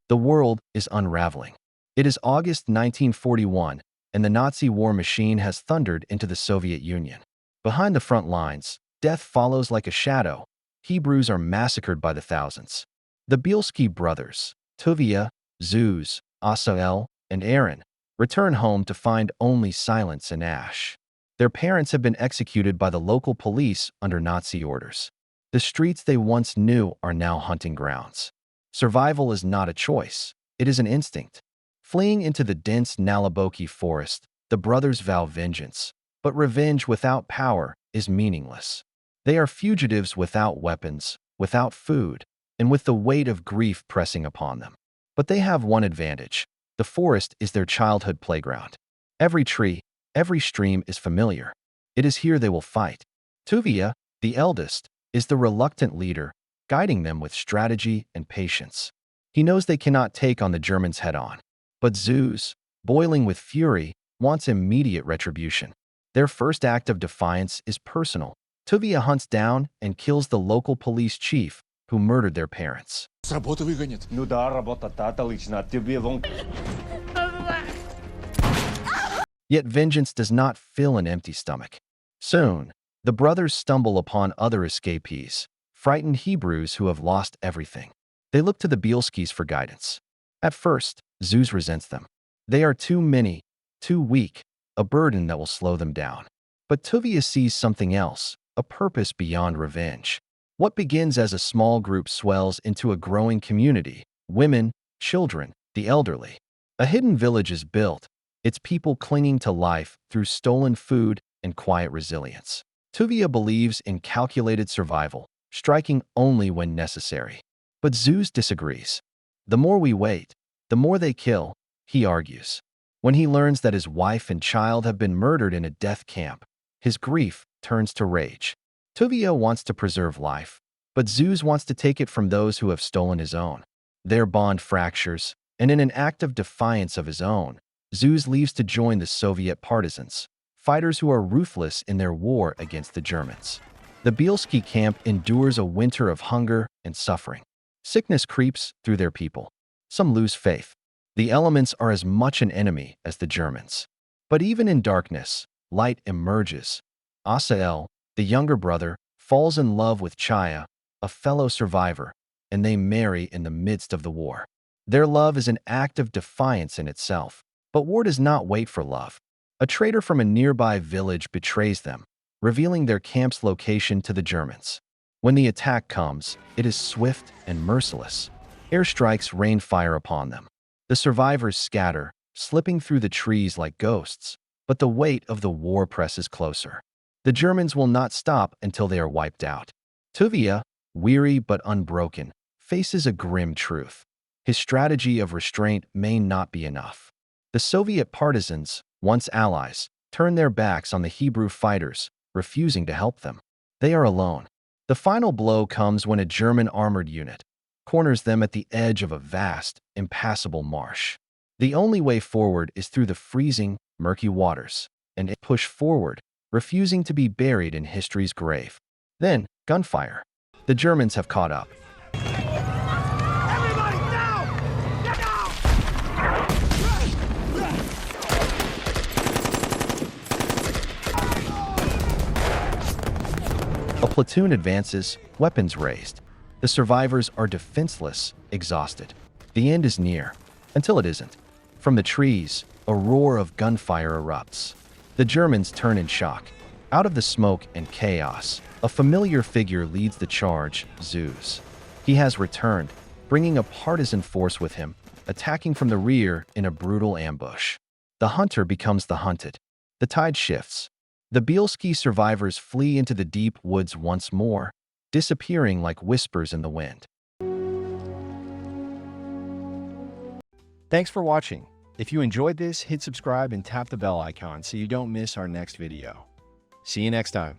The world is unraveling. It is August 1941, and the Nazi war machine has thundered into the Soviet Union. Behind the front lines, death follows like a shadow. Hebrews are massacred by the thousands. The Bielski brothers, Tuvia, Zeus, Asael, and Aaron, return home to find only silence and ash. Their parents have been executed by the local police under Nazi orders. The streets they once knew are now hunting grounds. Survival is not a choice, it is an instinct. Fleeing into the dense Naliboki Forest, the brothers vow vengeance. But revenge without power is meaningless. They are fugitives without weapons, without food, and with the weight of grief pressing upon them. But they have one advantage. The forest is their childhood playground. Every tree, every stream is familiar. It is here they will fight. Tuvia, the eldest, is the reluctant leader, guiding them with strategy and patience. He knows they cannot take on the Germans head-on. But Zeus, boiling with fury, wants immediate retribution. Their first act of defiance is personal. Tuvia hunts down and kills the local police chief who murdered their parents. С работы выгонят. Ну да, работа та-то лично, тебе вон... Yet vengeance does not fill an empty stomach. Soon, the brothers stumble upon other escapees, frightened Hebrews who have lost everything. They look to the Bielskis for guidance. At first, Zeus resents them. They are too many, too weak, a burden that will slow them down. But Tuvia sees something else, a purpose beyond revenge. What begins as a small group swells into a growing community: women, children, the elderly. A hidden village is built, its people clinging to life through stolen food and quiet resilience. Tuvia believes in calculated survival, striking only when necessary. But Zeus disagrees. The more we wait, the more they kill, he argues. When he learns that his wife and child have been murdered in a death camp, his grief turns to rage. Tuvia wants to preserve life, but Zeus wants to take it from those who have stolen his own. Their bond fractures, and in an act of defiance of his own, Zeus leaves to join the Soviet partisans, fighters who are ruthless in their war against the Germans. The Bielski camp endures a winter of hunger and suffering. Sickness creeps through their people. Some lose faith. The elements are as much an enemy as the Germans. But even in darkness, light emerges. Asael, the younger brother, falls in love with Chaya, a fellow survivor, and they marry in the midst of the war. Their love is an act of defiance in itself. But war does not wait for love. A traitor from a nearby village betrays them, revealing their camp's location to the Germans. When the attack comes, it is swift and merciless. Airstrikes rain fire upon them. The survivors scatter, slipping through the trees like ghosts. But the weight of the war presses closer. The Germans will not stop until they are wiped out. Tuvia, weary but unbroken, faces a grim truth. His strategy of restraint may not be enough. The Soviet partisans, once allies, turn their backs on the Hebrew fighters, refusing to help them. They are alone. The final blow comes when a German armored unit corners them at the edge of a vast, impassable marsh. The only way forward is through the freezing, murky waters, and they push forward, refusing to be buried in history's grave. Then, gunfire. The Germans have caught up. Everybody down! Get down! A platoon advances, weapons raised. The survivors are defenseless, exhausted. The end is near, until it isn't. From the trees, a roar of gunfire erupts. The Germans turn in shock. Out of the smoke and chaos, a familiar figure leads the charge: Zeus. He has returned, bringing a partisan force with him, attacking from the rear in a brutal ambush. The hunter becomes the hunted. The tide shifts. The Bielski survivors flee into the deep woods once more, disappearing like whispers in the wind. Thanks for watching. If you enjoyed this, hit subscribe and tap the bell icon so you don't miss our next video. See you next time.